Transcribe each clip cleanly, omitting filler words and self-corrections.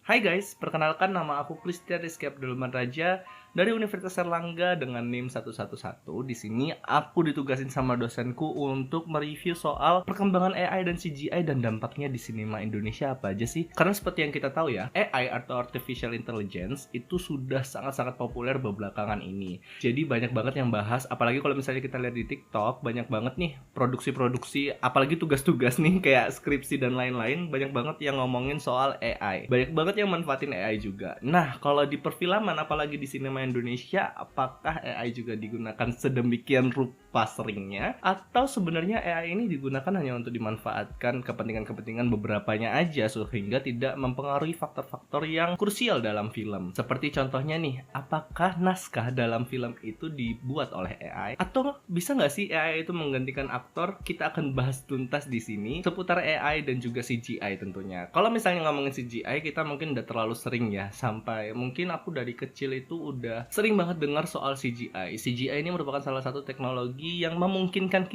Hai guys, perkenalkan nama aku Christian Rizky Abdulman Raja dari Universitas Erlangga dengan NIM 111. Di sini aku ditugasin sama dosenku untuk mereview soal perkembangan AI dan CGI dan dampaknya di sinema Indonesia apa aja sih? Karena seperti yang kita tahu ya, AI atau Artificial Intelligence itu sudah sangat-sangat populer belakangan ini. Jadi banyak banget yang bahas, apalagi kalau misalnya kita lihat di TikTok, banyak banget nih produksi-produksi, apalagi tugas-tugas nih kayak skripsi dan lain-lain, banyak banget yang ngomongin soal AI. Banyak banget yang manfaatin AI juga. Nah, kalau di perfilman apalagi di sinema Indonesia, apakah AI juga digunakan sedemikian rupa seringnya atau sebenarnya AI ini digunakan hanya untuk dimanfaatkan kepentingan-kepentingan beberapanya aja sehingga tidak mempengaruhi faktor-faktor yang krusial dalam film. Seperti contohnya nih, apakah naskah dalam film itu dibuat oleh AI atau bisa nggak sih AI itu menggantikan aktor? Kita akan bahas tuntas di sini seputar AI dan juga CGI tentunya. Kalau misalnya ngomongin CGI, kita mungkin udah terlalu sering ya, sampai mungkin aku dari kecil itu udah sering banget dengar soal CGI. CGI ini merupakan salah satu teknologi yang memungkinkan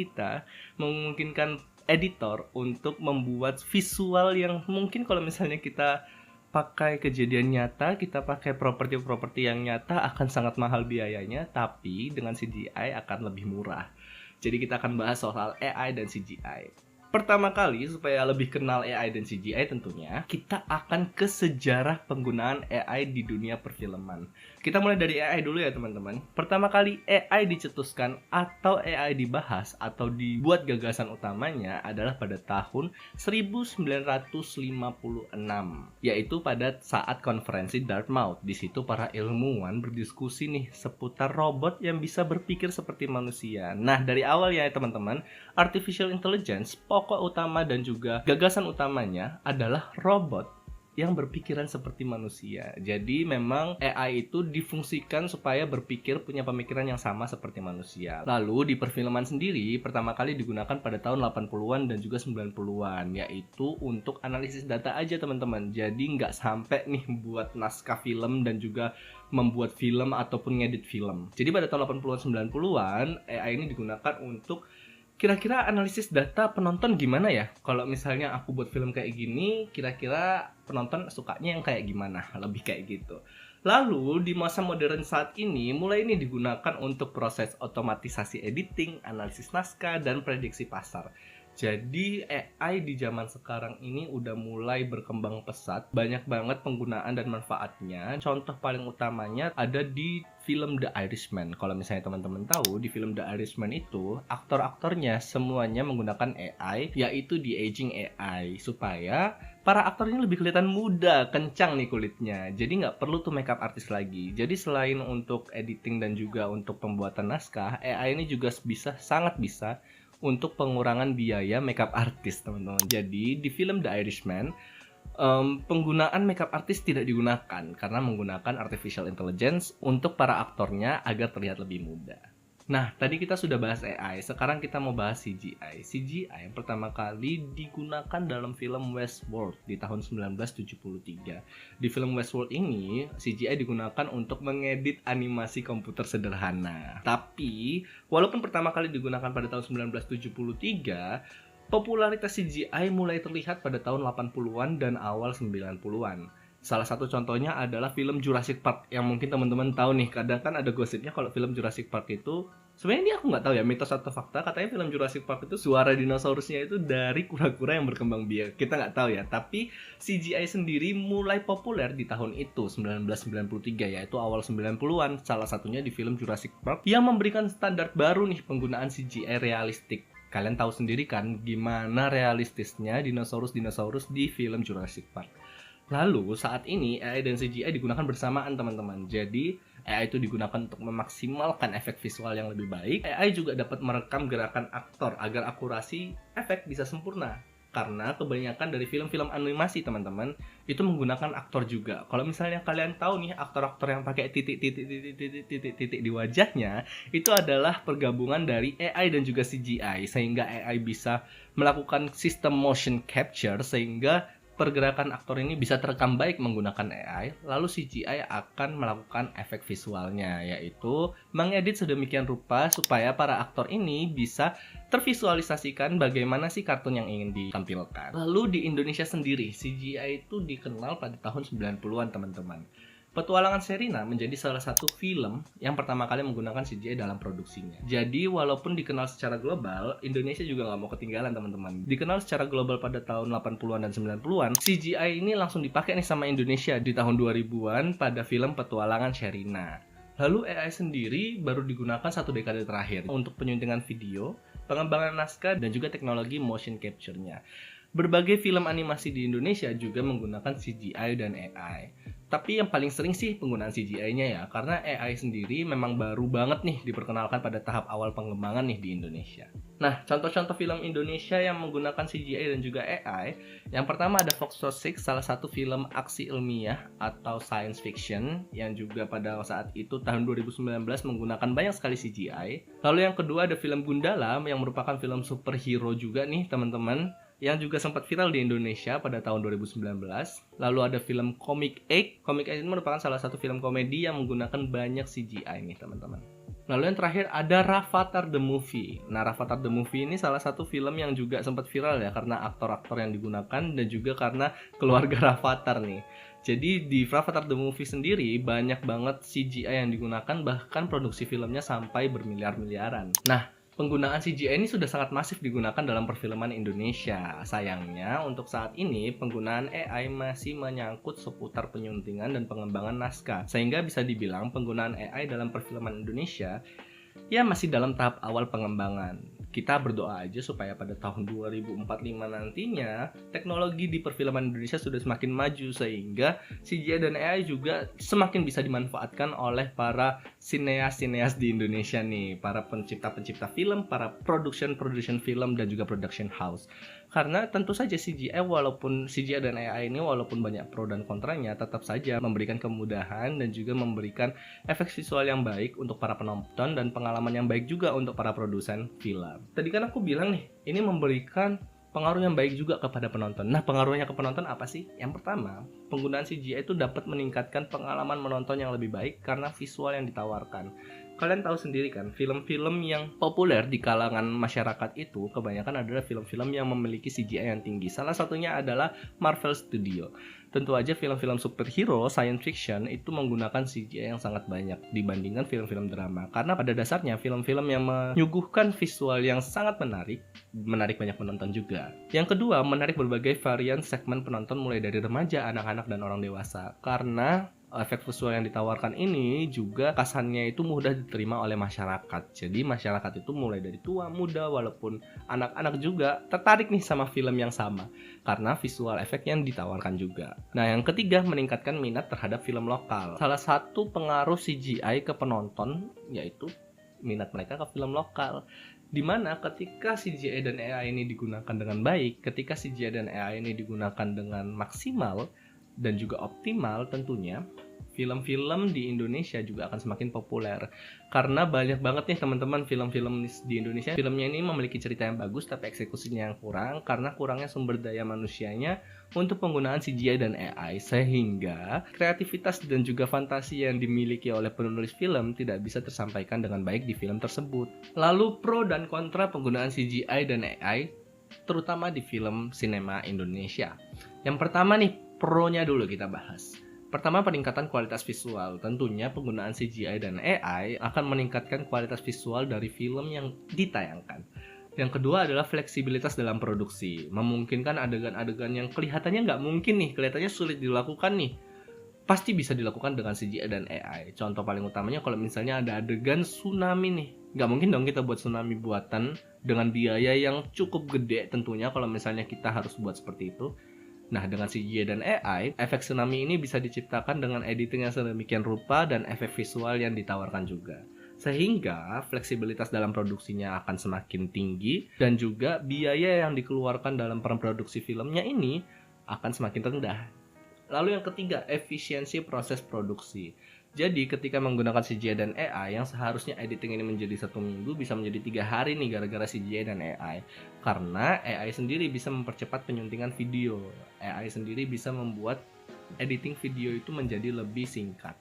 editor untuk membuat visual yang mungkin kalau misalnya kita pakai kejadian nyata, kita pakai properti-properti yang nyata akan sangat mahal biayanya, tapi dengan CGI akan lebih murah. Jadi kita akan bahas soal AI dan CGI. Pertama kali, supaya lebih kenal AI dan CGI tentunya, kita akan ke sejarah penggunaan AI di dunia perfilman. Kita mulai dari AI dulu ya teman-teman. Pertama kali AI dicetuskan atau AI dibahas atau dibuat gagasan utamanya adalah pada tahun 1956, yaitu pada saat konferensi Dartmouth. Di situ para ilmuwan berdiskusi nih seputar robot yang bisa berpikir seperti manusia. Nah, dari awal ya teman-teman, Artificial Intelligence pokok utama dan juga gagasan utamanya adalah robot yang berpikiran seperti manusia. Jadi memang AI itu difungsikan supaya berpikir, punya pemikiran yang sama seperti manusia. Lalu di perfilman sendiri pertama kali digunakan pada tahun 80-an dan juga 90-an, yaitu untuk analisis data aja teman-teman. Jadi nggak sampai nih buat naskah film dan juga membuat film ataupun ngedit film. Jadi pada tahun 80-an 90-an AI ini digunakan untuk kira-kira analisis data penonton gimana ya? Kalau misalnya aku buat film kayak gini, kira-kira penonton sukanya yang kayak gimana? Lebih kayak gitu. Lalu di masa modern saat ini, mulai ini digunakan untuk proses otomatisasi editing, analisis naskah, dan prediksi pasar. Jadi AI di zaman sekarang ini udah mulai berkembang pesat, banyak banget penggunaan dan manfaatnya. Contoh paling utamanya ada di film The Irishman. Kalau misalnya teman-teman tahu, di film The Irishman itu aktor-aktornya semuanya menggunakan AI, yaitu di aging AI, supaya para aktor ini lebih kelihatan muda, kencang nih kulitnya. Jadi nggak perlu tuh makeup artist lagi. Jadi selain untuk editing dan juga untuk pembuatan naskah, AI ini juga sangat bisa untuk pengurangan biaya makeup artist teman-teman. Jadi di film The Irishman penggunaan makeup artist tidak digunakan karena menggunakan artificial intelligence untuk para aktornya agar terlihat lebih muda. Nah, tadi kita sudah bahas AI, sekarang kita mau bahas CGI. CGI yang pertama kali digunakan dalam film Westworld di tahun 1973. Di film Westworld ini, CGI digunakan untuk mengedit animasi komputer sederhana. Tapi, walaupun pertama kali digunakan pada tahun 1973, popularitas CGI mulai terlihat pada tahun 80-an dan awal 90-an. Salah satu contohnya adalah film Jurassic Park yang mungkin teman-teman tahu nih. Kadang kan ada gosipnya kalau film Jurassic Park itu, sebenarnya ini aku nggak tahu ya mitos atau fakta, katanya film Jurassic Park itu suara dinosaurusnya itu dari kura-kura yang berkembang biak. Kita nggak tahu ya, tapi CGI sendiri mulai populer di tahun itu 1993, yaitu awal 90-an. Salah satunya di film Jurassic Park yang memberikan standar baru nih penggunaan CGI realistik. Kalian tahu sendiri kan gimana realistisnya dinosaurus-dinosaurus di film Jurassic Park. Lalu saat ini AI dan CGI digunakan bersamaan teman-teman. Jadi AI itu digunakan untuk memaksimalkan efek visual yang lebih baik. AI juga dapat merekam gerakan aktor agar akurasi efek bisa sempurna. Karena kebanyakan dari film-film animasi teman-teman itu menggunakan aktor juga. Kalau misalnya kalian tahu nih aktor-aktor yang pakai titik-titik di wajahnya, itu adalah pergabungan dari AI dan juga CGI, sehingga AI bisa melakukan sistem motion capture sehingga pergerakan aktor ini bisa terekam baik menggunakan AI, lalu CGI akan melakukan efek visualnya, yaitu mengedit sedemikian rupa supaya para aktor ini bisa tervisualisasikan bagaimana sih kartun yang ingin ditampilkan. Lalu di Indonesia sendiri, CGI itu dikenal pada tahun 90-an teman-teman. Petualangan Sherina menjadi salah satu film yang pertama kali menggunakan CGI dalam produksinya. Jadi walaupun dikenal secara global, Indonesia juga nggak mau ketinggalan teman-teman. Dikenal secara global pada tahun 80-an dan 90-an, CGI ini langsung dipakai nih sama Indonesia di tahun 2000-an pada film Petualangan Sherina. Lalu AI sendiri baru digunakan satu dekade terakhir untuk penyuntingan video, pengembangan naskah, dan juga teknologi motion capture-nya. Berbagai film animasi di Indonesia juga menggunakan CGI dan AI. Tapi yang paling sering sih penggunaan CGI-nya ya, karena AI sendiri memang baru banget nih diperkenalkan pada tahap awal pengembangan nih di Indonesia. Nah, contoh-contoh film Indonesia yang menggunakan CGI dan juga AI, yang pertama ada Fox 6, salah satu film aksi ilmiah atau science fiction, yang juga pada saat itu tahun 2019 menggunakan banyak sekali CGI. Lalu yang kedua ada film Gundala, yang merupakan film superhero juga nih teman-teman, yang juga sempat viral di Indonesia pada tahun 2019. Lalu ada film Comic 8. Comic 8 merupakan salah satu film komedi yang menggunakan banyak CGI nih teman-teman. Lalu yang terakhir ada Rafathar the Movie. Nah, Rafathar the Movie ini salah satu film yang juga sempat viral ya, karena aktor-aktor yang digunakan dan juga karena keluarga Rafathar nih. Jadi di Rafathar the Movie sendiri banyak banget CGI yang digunakan, bahkan produksi filmnya sampai bermiliar-miliaran. Nah, penggunaan CGI ini sudah sangat masif digunakan dalam perfilman Indonesia. Sayangnya, untuk saat ini penggunaan AI masih menyangkut seputar penyuntingan dan pengembangan naskah. Sehingga bisa dibilang penggunaan AI dalam perfilman Indonesia ya masih dalam tahap awal pengembangan. Kita berdoa aja supaya pada tahun 2045 nantinya teknologi di perfilman Indonesia sudah semakin maju sehingga CGI dan AI juga semakin bisa dimanfaatkan oleh para sineas-sineas di Indonesia nih, para pencipta-pencipta film, para production film dan juga production house. Karena tentu saja CGI dan AI ini walaupun banyak pro dan kontranya, tetap saja memberikan kemudahan dan juga memberikan efek visual yang baik untuk para penonton dan pengalaman yang baik juga untuk para produsen film. Tadi kan aku bilang nih, ini memberikan pengaruh yang baik juga kepada penonton. Nah, pengaruhnya ke penonton apa sih? Yang pertama, penggunaan CGI itu dapat meningkatkan pengalaman menonton yang lebih baik karena visual yang ditawarkan. Kalian tahu sendiri kan, film-film yang populer di kalangan masyarakat itu kebanyakan adalah film-film yang memiliki CGI yang tinggi. Salah satunya adalah Marvel Studio. Tentu aja film-film superhero, science fiction itu menggunakan CGI yang sangat banyak dibandingkan film-film drama. Karena pada dasarnya film-film yang menyuguhkan visual yang sangat menarik banyak penonton juga. Yang kedua, menarik berbagai varian segmen penonton mulai dari remaja, anak-anak, dan orang dewasa. Karena efek visual yang ditawarkan ini juga kesannya itu mudah diterima oleh masyarakat. Jadi masyarakat itu mulai dari tua, muda, walaupun anak-anak juga tertarik nih sama film yang sama karena visual efek yang ditawarkan juga. Nah, yang ketiga, meningkatkan minat terhadap film lokal. Salah satu pengaruh CGI ke penonton yaitu minat mereka ke film lokal. Dimana ketika CGI dan AI ini digunakan dengan baik, ketika CGI dan AI ini digunakan dengan maksimal dan juga optimal, tentunya film-film di Indonesia juga akan semakin populer. Karena banyak banget nih teman-teman film-film di Indonesia, filmnya ini memiliki cerita yang bagus tapi eksekusinya yang kurang karena kurangnya sumber daya manusianya untuk penggunaan CGI dan AI, sehingga kreativitas dan juga fantasi yang dimiliki oleh penulis film tidak bisa tersampaikan dengan baik di film tersebut. Lalu pro dan kontra penggunaan CGI dan AI terutama di film sinema Indonesia. Yang pertama nih, pro-nya dulu kita bahas. Pertama, peningkatan kualitas visual. Tentunya penggunaan CGI dan AI akan meningkatkan kualitas visual dari film yang ditayangkan. Yang kedua adalah fleksibilitas dalam produksi. Memungkinkan adegan-adegan yang kelihatannya nggak mungkin nih, kelihatannya sulit dilakukan nih, pasti bisa dilakukan dengan CGI dan AI. Contoh paling utamanya kalau misalnya ada adegan tsunami nih. Nggak mungkin dong kita buat tsunami buatan dengan biaya yang cukup gede tentunya kalau misalnya kita harus buat seperti itu. Nah, dengan CGI dan AI, efek tsunami ini bisa diciptakan dengan editing yang sedemikian rupa dan efek visual yang ditawarkan juga. Sehingga fleksibilitas dalam produksinya akan semakin tinggi dan juga biaya yang dikeluarkan dalam produksi filmnya ini akan semakin rendah. Lalu yang ketiga, efisiensi proses produksi. Jadi ketika menggunakan CGI dan AI, yang seharusnya editing ini menjadi 1 minggu bisa menjadi 3 hari nih gara-gara CGI dan AI. Karena AI sendiri bisa mempercepat penyuntingan video. AI sendiri bisa membuat editing video itu menjadi lebih singkat.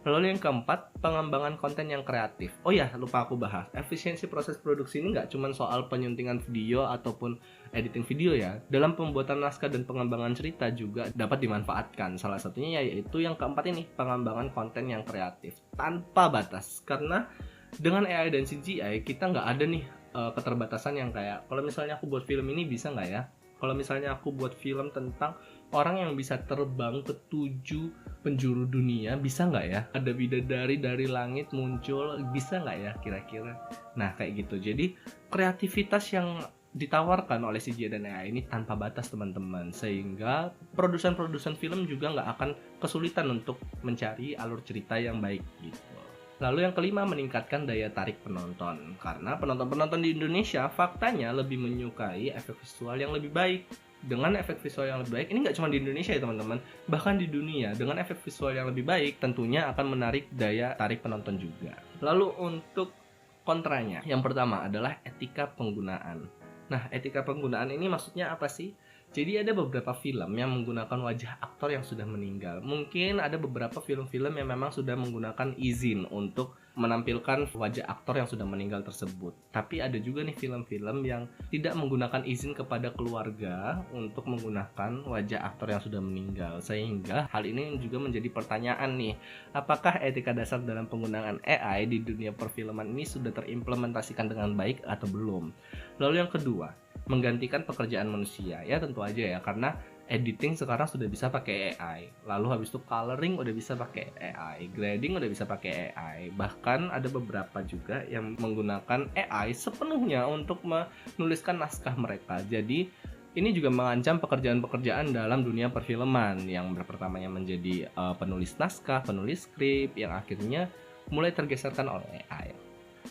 Lalu yang keempat, pengembangan konten yang kreatif. Oh ya, lupa aku bahas. Efisiensi proses produksi ini nggak cuma soal penyuntingan video ataupun editing video ya. Dalam pembuatan naskah dan pengembangan cerita juga dapat dimanfaatkan. Salah satunya yaitu yang keempat ini, pengembangan konten yang kreatif tanpa batas. Karena dengan AI dan CGI kita nggak ada nih keterbatasan yang kayak kalau misalnya aku buat film ini bisa nggak ya? Kalau misalnya aku buat film tentang orang yang bisa terbang ke 7 penjuru dunia, bisa nggak ya? Ada bidadari dari langit muncul, bisa nggak ya kira-kira? Nah kayak gitu. Jadi kreativitas yang ditawarkan oleh CGI dan AI ini tanpa batas teman-teman. Sehingga produsen-produsen film juga nggak akan kesulitan untuk mencari alur cerita yang baik gitu. Lalu yang kelima, meningkatkan daya tarik penonton. Karena penonton-penonton di Indonesia faktanya lebih menyukai efek visual yang lebih baik. Dengan efek visual yang lebih baik, ini nggak cuma di Indonesia ya teman-teman, bahkan di dunia, dengan efek visual yang lebih baik tentunya akan menarik daya tarik penonton juga. Lalu untuk kontranya, yang pertama adalah etika penggunaan. Nah, etika penggunaan ini maksudnya apa sih? Jadi ada beberapa film yang menggunakan wajah aktor yang sudah meninggal. Mungkin ada beberapa film-film yang memang sudah menggunakan izin untuk menampilkan wajah aktor yang sudah meninggal tersebut. Tapi ada juga nih film-film yang tidak menggunakan izin kepada keluarga untuk menggunakan wajah aktor yang sudah meninggal. Sehingga hal ini juga menjadi pertanyaan nih, apakah etika dasar dalam penggunaan AI di dunia perfilman ini sudah terimplementasikan dengan baik atau belum? Lalu yang kedua, menggantikan pekerjaan manusia. Ya tentu aja ya, karena editing sekarang sudah bisa pakai AI. Lalu habis itu coloring udah bisa pakai AI, grading udah bisa pakai AI. Bahkan ada beberapa juga yang menggunakan AI sepenuhnya untuk menuliskan naskah mereka. Jadi ini juga mengancam pekerjaan-pekerjaan dalam dunia perfilman yang pertamanya menjadi penulis naskah, penulis skrip yang akhirnya mulai tergeserkan oleh AI.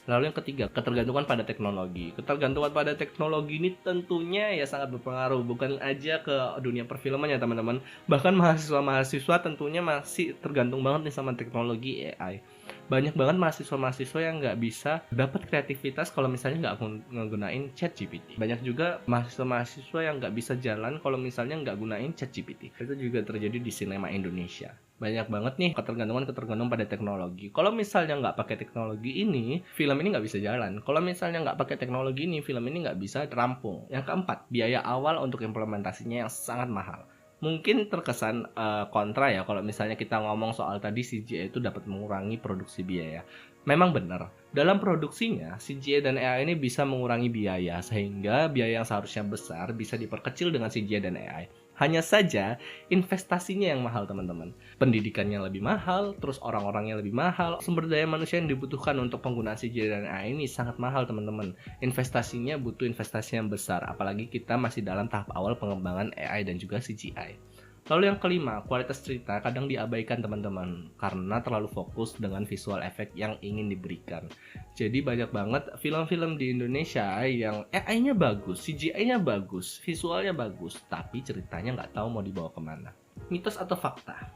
Lalu yang ketiga, ketergantungan pada teknologi. Ketergantungan pada teknologi ini tentunya ya sangat berpengaruh, bukan aja ke dunia perfilman ya teman-teman. Bahkan mahasiswa-mahasiswa tentunya masih tergantung banget nih sama teknologi AI. Banyak banget mahasiswa-mahasiswa yang nggak bisa dapat kreativitas kalau misalnya nggak ngegunain ChatGPT. Banyak juga mahasiswa-mahasiswa yang nggak bisa jalan kalau misalnya nggak gunain ChatGPT. Itu juga terjadi di sinema Indonesia. Banyak banget nih ketergantungan pada teknologi. Kalau misalnya nggak pakai teknologi ini, film ini nggak bisa jalan. Kalau misalnya nggak pakai teknologi ini, film ini nggak bisa rampung. Yang keempat, biaya awal untuk implementasinya yang sangat mahal. Mungkin terkesan kontra ya kalau misalnya kita ngomong soal tadi CGI itu dapat mengurangi produksi biaya. Memang benar, dalam produksinya CGI dan AI ini bisa mengurangi biaya sehingga biaya yang seharusnya besar bisa diperkecil dengan CGI dan AI. Hanya saja investasinya yang mahal teman-teman. Pendidikannya lebih mahal, terus orang-orangnya lebih mahal. Sumber daya manusia yang dibutuhkan untuk penggunaan CGI dan AI ini sangat mahal teman-teman. Investasinya butuh investasi yang besar, apalagi kita masih dalam tahap awal pengembangan AI dan juga CGI. Lalu yang kelima, kualitas cerita kadang diabaikan teman-teman karena terlalu fokus dengan visual efek yang ingin diberikan. Jadi banyak banget film-film di Indonesia yang AI-nya bagus, CGI-nya bagus, visualnya bagus, tapi ceritanya nggak tahu mau dibawa kemana. Mitos atau fakta?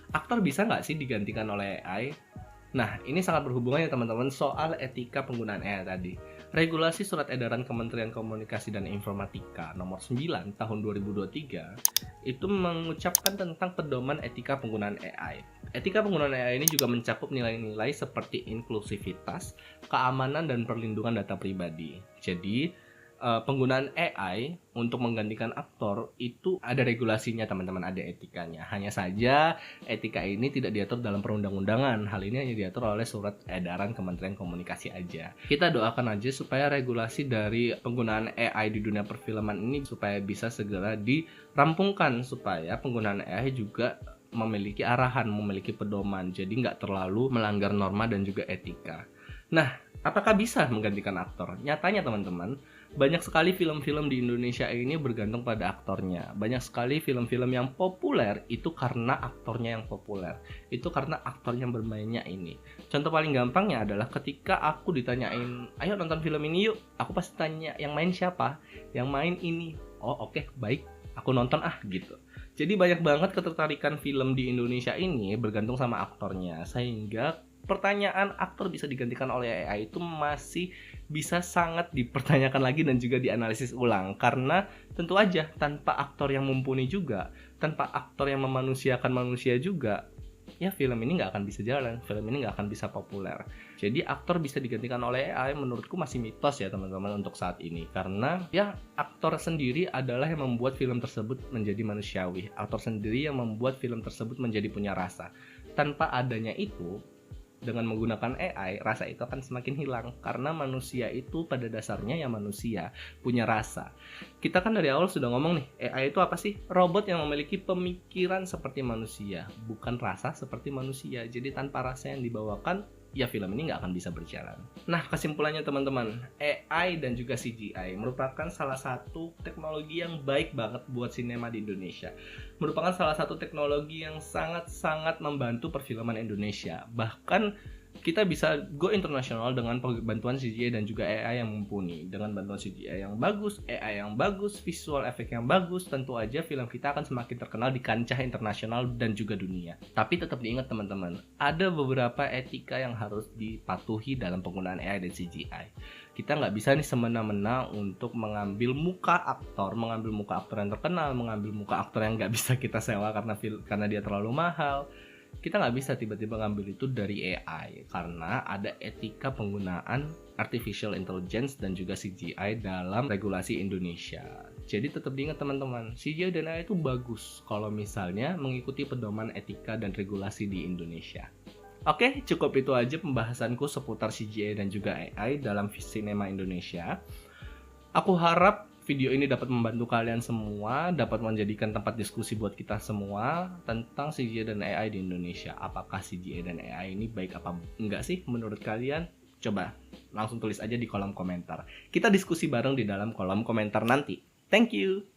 Aktor bisa nggak sih digantikan oleh AI? Nah, ini sangat berhubungan ya teman-teman soal etika penggunaan AI tadi. Regulasi Surat Edaran Kementerian Komunikasi dan Informatika Nomor 9 Tahun 2023 itu mengucapkan tentang pedoman etika penggunaan AI. Etika penggunaan AI ini juga mencakup nilai-nilai seperti inklusivitas, keamanan, dan perlindungan data pribadi. Jadi, penggunaan AI untuk menggantikan aktor itu ada regulasinya teman-teman, ada etikanya. Hanya saja etika ini tidak diatur dalam perundang-undangan. Hal ini hanya diatur oleh Surat Edaran Kementerian Komunikasi aja. Kita doakan aja supaya regulasi dari penggunaan AI di dunia perfilman ini supaya bisa segera dirampungkan, supaya penggunaan AI juga memiliki arahan, memiliki pedoman, jadi nggak terlalu melanggar norma dan juga etika. Nah, apakah bisa menggantikan aktor? Nyatanya teman-teman, banyak sekali film-film di Indonesia ini bergantung pada aktornya. Banyak sekali film-film yang populer itu karena aktornya yang populer. Itu karena aktor yang bermainnya ini. Contoh paling gampangnya adalah ketika aku ditanyain, ayo nonton film ini yuk. Aku pasti tanya, yang main siapa? Yang main ini. Oh oke, baik. Aku nonton gitu. Jadi banyak banget ketertarikan film di Indonesia ini bergantung sama aktornya, sehingga pertanyaan aktor bisa digantikan oleh AI itu masih bisa sangat dipertanyakan lagi dan juga dianalisis ulang. Karena tentu aja tanpa aktor yang mumpuni juga, tanpa aktor yang memanusiakan manusia juga, ya film ini nggak akan bisa jalan, film ini nggak akan bisa populer. Jadi aktor bisa digantikan oleh AI menurutku masih mitos ya teman-teman untuk saat ini. Karena ya aktor sendiri adalah yang membuat film tersebut menjadi manusiawi. Aktor sendiri yang membuat film tersebut menjadi punya rasa. Tanpa adanya itu, dengan menggunakan AI, rasa itu akan semakin hilang. Karena manusia itu pada dasarnya ya manusia, punya rasa. Kita kan dari awal sudah ngomong nih, AI itu apa sih? Robot yang memiliki pemikiran seperti manusia, bukan rasa seperti manusia. Jadi tanpa rasa yang dibawakan, ya film ini nggak akan bisa berjalan. Nah, kesimpulannya teman-teman, AI dan juga CGI merupakan salah satu teknologi yang baik banget buat sinema di Indonesia. Merupakan salah satu teknologi yang sangat-sangat membantu perfilman Indonesia. Bahkan kita bisa go internasional dengan bantuan CGI dan juga AI yang mumpuni. Dengan bantuan CGI yang bagus, AI yang bagus, visual efek yang bagus, tentu aja film kita akan semakin terkenal di kancah internasional dan juga dunia. Tapi tetap diingat teman-teman, ada beberapa etika yang harus dipatuhi dalam penggunaan AI dan CGI. Kita nggak bisa nih semena-mena untuk mengambil muka aktor yang terkenal, mengambil muka aktor yang nggak bisa kita sewa karena dia terlalu mahal. Kita nggak bisa tiba-tiba ngambil itu dari AI karena ada etika penggunaan artificial intelligence dan juga CGI dalam regulasi Indonesia. Jadi tetap diingat teman-teman, CGI dan AI itu bagus kalau misalnya mengikuti pedoman etika dan regulasi di Indonesia. Oke, cukup itu aja pembahasanku seputar CGI dan juga AI dalam sinema Indonesia. Aku harap video ini dapat membantu kalian semua, dapat menjadikan tempat diskusi buat kita semua tentang CGI dan AI di Indonesia. Apakah CGI dan AI ini baik apa enggak sih menurut kalian? Coba langsung tulis aja di kolom komentar. Kita diskusi bareng di dalam kolom komentar nanti. Thank you!